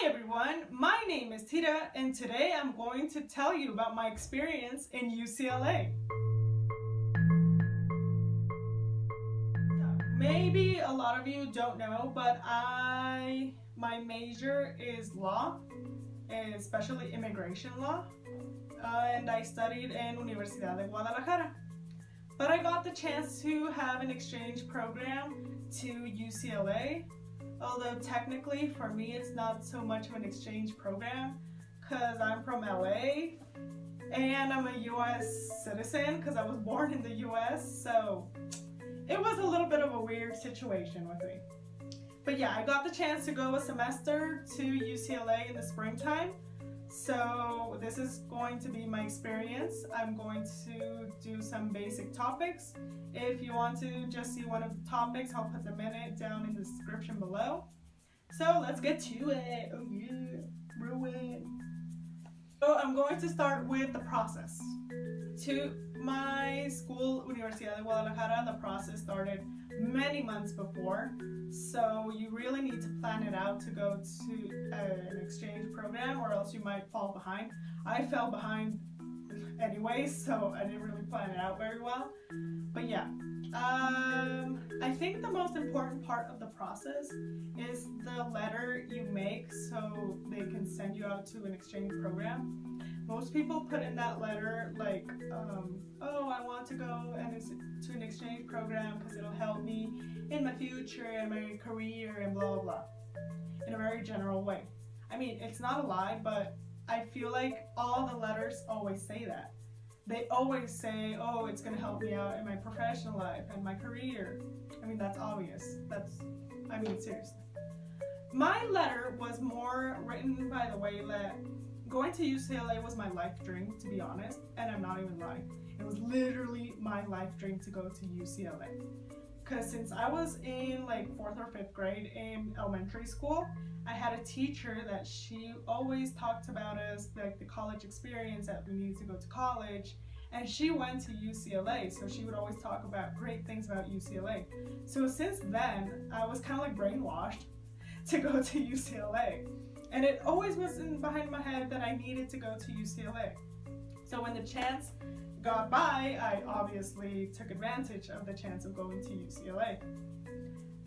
Hi everyone, my name is Tita and today I'm going to tell you about my experience in UCLA. Maybe a lot of you don't know, but my major is law, especially immigration law, and I studied in Universidad de Guadalajara. But I got the chance to have an exchange program to UCLA. Although technically for me it's not so much of an exchange program because I'm from LA and I'm a US citizen because I was born in the US, so it was a little bit of a weird situation with me. But yeah, I got the chance to go a semester to UCLA in the springtime, so this is going to be my experience. I'm going to do some basic topics. If you want to just see one of the topics, I'll put them down in the description below. So let's get to it. Oh yeah, ruin. So I'm going to start with the process. To my school, Universidad de Guadalajara, the process started many months before. So you really need to plan it out to go to an exchange program or else you might fall behind. I fell behind anyway, so I didn't really plan it out very well. But yeah, I think the most important part of the process is the letter you make so they can send you out to an exchange program. Most people put in that letter like, oh, I want to go to an exchange program because it'll help me in my future and my career and blah blah blah, in a very general way. I mean, it's not a lie, but I feel like all the letters always say that. They always say, oh, it's going to help me out in my professional life and my career. I mean, that's obvious. Seriously. My letter was more written by the way that going to UCLA was my life dream, to be honest, and I'm not even lying. It was literally my life dream to go to UCLA. Because since I was in like 4th or 5th grade in elementary school, I had a teacher that she always talked about us, like the college experience, that we needed to go to college, and she went to UCLA, so she would always talk about great things about UCLA. So since then, I was kind of like brainwashed to go to UCLA, and it always was behind my head that I needed to go to UCLA. So when the chance got by, I obviously took advantage of the chance of going to UCLA.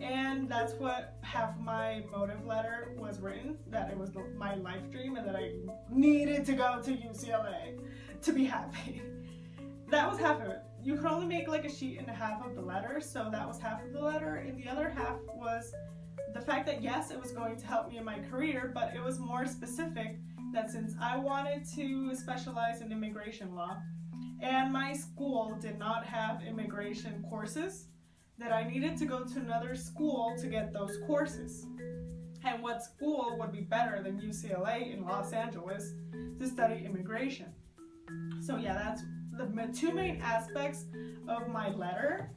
And that's what half my motive letter was written, that it was my life dream and that I needed to go to UCLA to be happy. That was half of it. You could only make like a sheet and a half of the letter, so that was half of the letter, and the other half was the fact that yes, it was going to help me in my career, but it was more specific that since I wanted to specialize in immigration law, and my school did not have immigration courses, that I needed to go to another school to get those courses. And what school would be better than UCLA in Los Angeles to study immigration? So yeah, that's the two main aspects of my letter.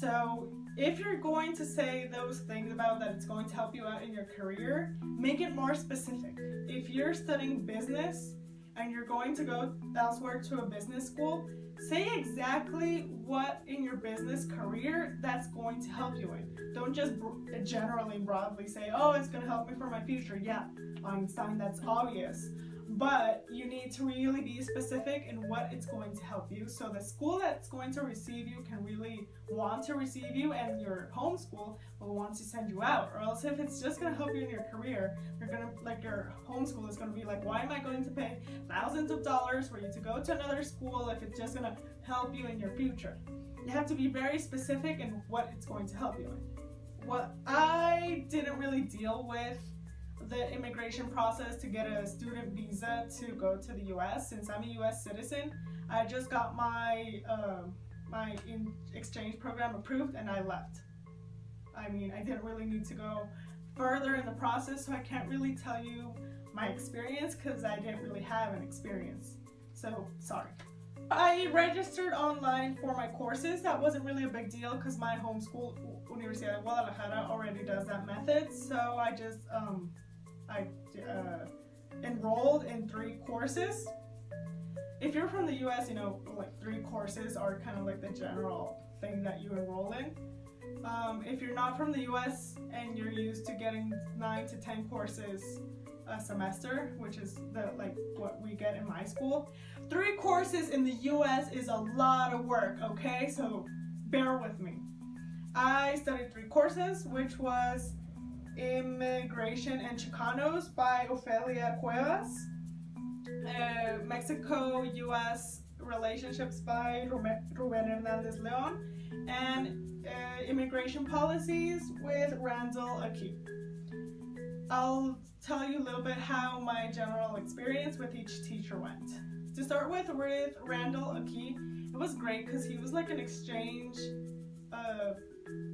So if you're going to say those things about that it's going to help you out in your career, make it more specific. If you're studying business and you're going to go elsewhere to a business school, say exactly what in your business career that's going to help you in. Don't just generally broadly say, oh, it's going to help me for my future. Yeah, Einstein, that's obvious. But you need to really be specific in what it's going to help you, so the school that's going to receive you can really want to receive you, and your home school will want to send you out. Or else if it's just going to help you in your career, your home school is going to be like, why am I going to pay thousands of dollars for you to go to another school if it's just going to help you in your future? You have to be very specific in what it's going to help you in. What I didn't really deal with the immigration process to get a student visa to go to the US. Since I'm a US citizen, I just got my exchange program approved and I left. I mean, I didn't really need to go further in the process, so I can't really tell you my experience because I didn't really have an experience. So, sorry. I registered online for my courses. That wasn't really a big deal because my home school, Universidad de Guadalajara, already does that method. So I just enrolled in 3 courses. If you're from the US, you know, like 3 courses are kind of like the general thing that you enroll in. If you're not from the US and you're used to getting 9 to 10 courses a semester, which is what we get in my school. 3 courses in the US is a lot of work, okay? So bear with me. I studied 3 courses, which was Immigration and Chicanos by Ofelia Cuevas, Mexico-US Relationships by Ruben Hernandez Leon, and Immigration Policies with Randall Akey. I'll tell you a little bit how my general experience with each teacher went. To start with Randall Akey, it was great because he was like an exchange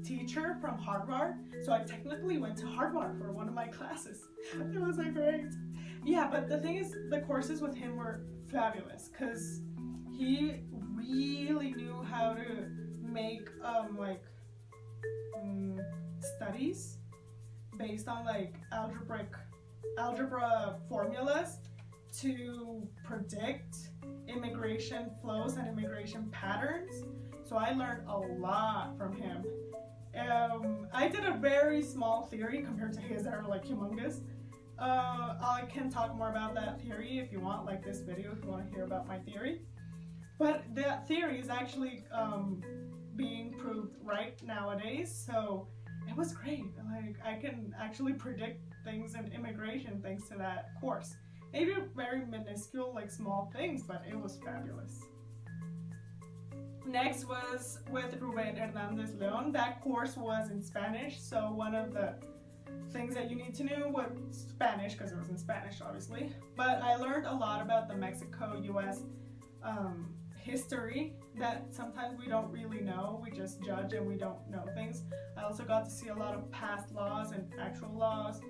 teacher from Harvard, so I technically went to Harvard for one of my classes. It was like great. Yeah, but the thing is, the courses with him were fabulous because he really knew how to make studies based on like algebra formulas to predict immigration flows and immigration patterns. So I learned a lot from him. I did a very small theory compared to his that are like humongous. I can talk more about that theory if you want, like this video if you want to hear about my theory. But that theory is actually being proved right nowadays, so it was great. Like I can actually predict things in immigration thanks to that course. Maybe very minuscule, like small things, but it was fabulous. Next was with Ruben Hernandez Leon. That course was in Spanish, so one of the things that you need to know was Spanish because it was in Spanish, obviously. But I learned a lot about the Mexico-US history that sometimes we don't really know. We just judge and we don't know things. I also got to see a lot of past laws and actual laws,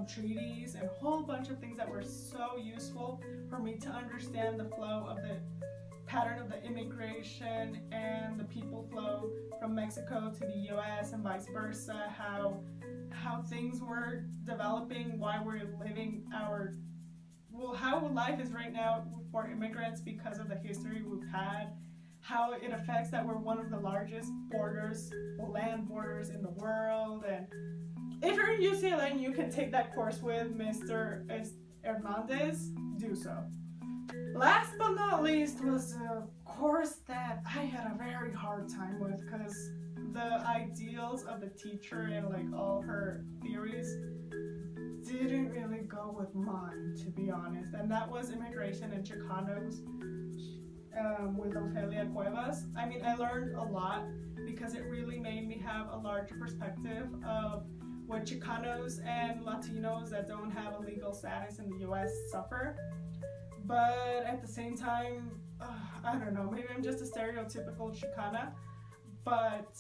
treaties, and a whole bunch of things that were so useful for me to understand the flow of the pattern of the immigration and the people flow from Mexico to the US and vice versa, how things were developing, why we're living how life is right now for immigrants because of the history we've had, how it affects that we're one of the largest land borders in the world. And if you're in UCLA and you can take that course with Mr. Hernandez, do so. Last but not least was a course that I had a very hard time with because the ideals of the teacher and like all her theories didn't really go with mine, to be honest, and that was Immigration and Chicanos with Ofelia Cuevas. I mean, I learned a lot because it really made me have a larger perspective of what Chicanos and Latinos that don't have a legal status in the US suffer. But at the same time, I don't know, maybe I'm just a stereotypical Chicana, but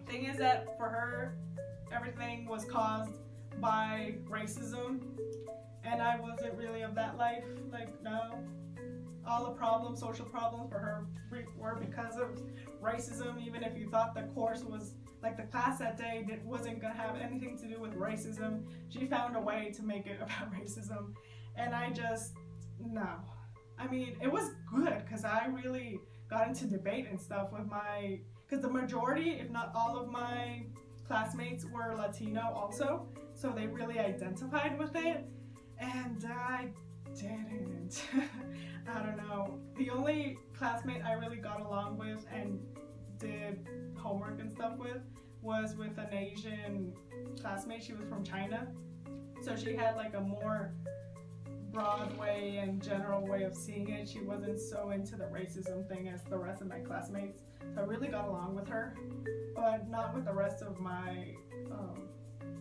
thing is that for her, everything was caused by racism, and I wasn't really of that life. Like, no, all the problems, social problems for her were because of racism. Even if you thought the course was, like the class that day wasn't gonna have anything to do with racism, she found a way to make it about racism. And I just, no. I mean, it was good because I really got into debate and stuff with because the majority, if not all of my classmates were Latino also, so they really identified with it, and I didn't. I don't know. The only classmate I really got along with and did homework and stuff with was with an Asian classmate. She was from China, so she had like a more broad way and general way of seeing it. She wasn't so into the racism thing as the rest of my classmates, so I really got along with her, but not with the rest of my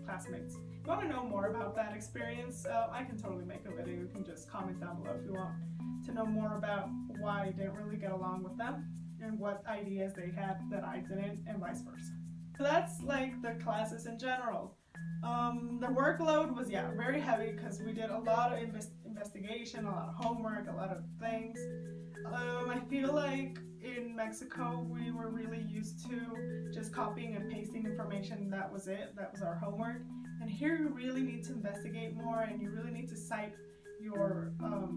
classmates. If you want to know more about that experience, I can totally make a video. You can just comment down below if you want to know more about why I didn't really get along with them and what ideas they had that I didn't, and vice versa. So that's like the classes in general. The workload was, very heavy because we did a lot of investigation, a lot of homework, a lot of things. I feel like in Mexico we were really used to just copying and pasting information. That was it. That was our homework. And here you really need to investigate more, and you really need to cite your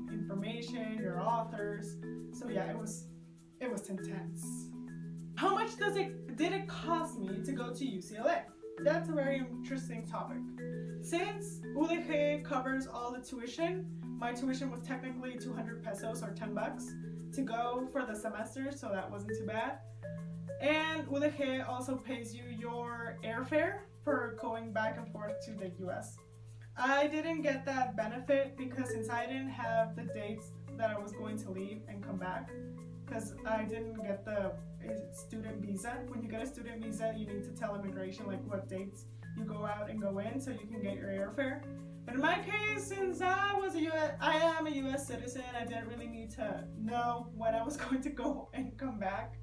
information, your authors. So yeah, it was intense. How much did it cost me to go to UCLA? That's a very interesting topic. Since UDG covers all the tuition, my tuition was technically 200 pesos or 10 bucks to go for the semester, so that wasn't too bad. And UDG also pays you your airfare for going back and forth to the US. I didn't get that benefit because since I didn't have the dates that I was going to leave and come back, because I didn't get the student visa. When you get a student visa, you need to tell immigration like what dates you go out and go in so you can get your airfare. But in my case, since I am a US citizen, I didn't really need to know when I was going to go and come back.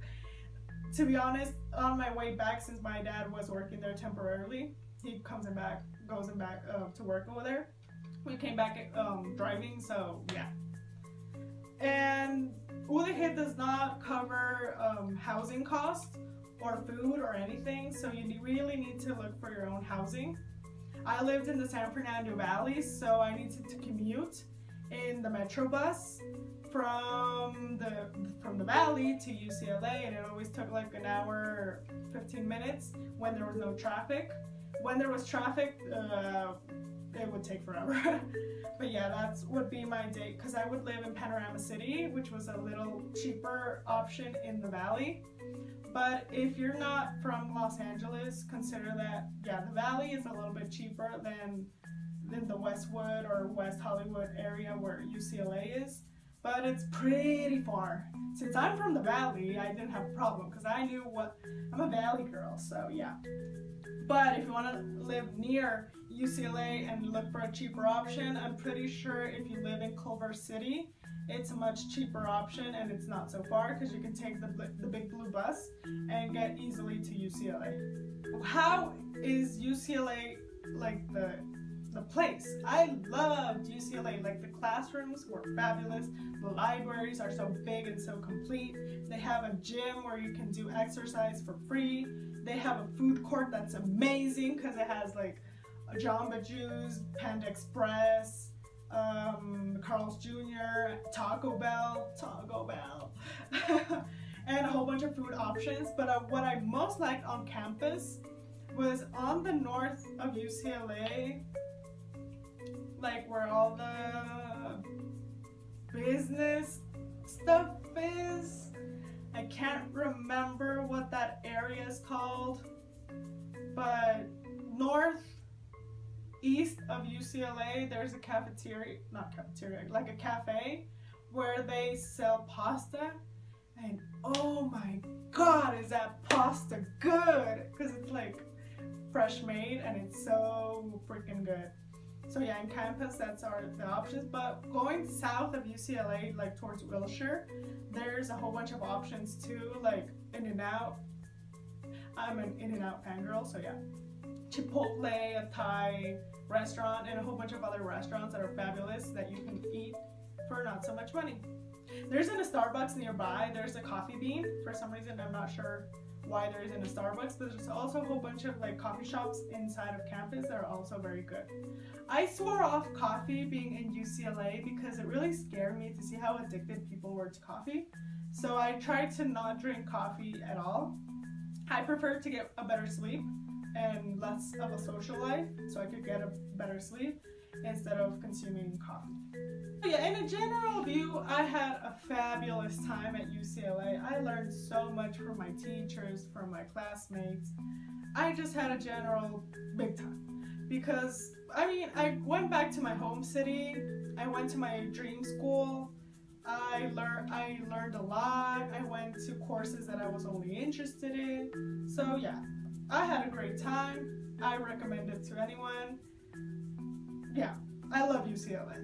To be honest, on my way back, since my dad was working there temporarily, he goes back to work over there. We came back driving, so yeah. And UDG does not cover housing costs or food or anything, so you really need to look for your own housing. I lived in the San Fernando Valley, so I needed to commute in the metro bus from the valley to UCLA, and it always took like an hour or 15 minutes when there was no traffic. When there was traffic, it would take forever. But yeah, that would be my date, because I would live in Panorama City, which was a little cheaper option in the valley. But if you're not from Los Angeles, consider that, yeah, the valley is a little bit cheaper than the Westwood or West Hollywood area where UCLA is, but it's pretty far. Since I'm from the valley, I didn't have a problem because I'm a valley girl, so yeah. But if you want to live near UCLA and look for a cheaper option, I'm pretty sure if you live in Culver City, it's a much cheaper option and it's not so far because you can take the big blue bus and get easily to UCLA. How is UCLA like the place? I loved UCLA. Like, the classrooms were fabulous. The libraries are so big and so complete. They have a gym where you can do exercise for free. They have a food court that's amazing because it has like Jamba Juice, Panda Express, Carl's Jr., Taco Bell, and a whole bunch of food options. But what I most liked on campus was on the north of UCLA, like where all the business stuff is. I can't remember what that area is called, but northeast of UCLA, there's a like a cafe where they sell pasta, and oh my god, is that pasta good, because it's like fresh made and it's so freaking good. So yeah, in campus, that's the options. But going south of UCLA, like towards Wilshire, there's a whole bunch of options too, like In-N-Out. I'm an In-N-Out fangirl, so yeah. Chipotle, a Thai restaurant, and a whole bunch of other restaurants that are fabulous that you can eat for not so much money. There isn't a Starbucks nearby. There's a Coffee Bean. For some reason, I'm not sure why there isn't a Starbucks, but there's also a whole bunch of like coffee shops inside of campus that are also very good. I swore off coffee being in UCLA because it really scared me to see how addicted people were to coffee. So I tried to not drink coffee at all. I prefer to get a better sleep and less of a social life, so I could get a better sleep instead of consuming coffee. Yeah, in a general view, I had a fabulous time at UCLA. I learned so much from my teachers, from my classmates. I just had a general big time because, I mean, I went back to my home city. I went to my dream school. I learned a lot. I went to courses that I was only interested in. So yeah, I had a great time. I recommend it to anyone. Yeah, I love UCLA.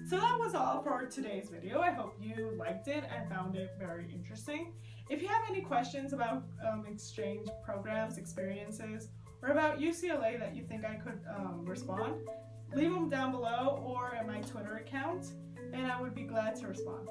So that was all for today's video. I hope you liked it and found it very interesting. If you have any questions about exchange programs, experiences, or about UCLA that you think I could respond, leave them down below or in my Twitter account, and I would be glad to respond.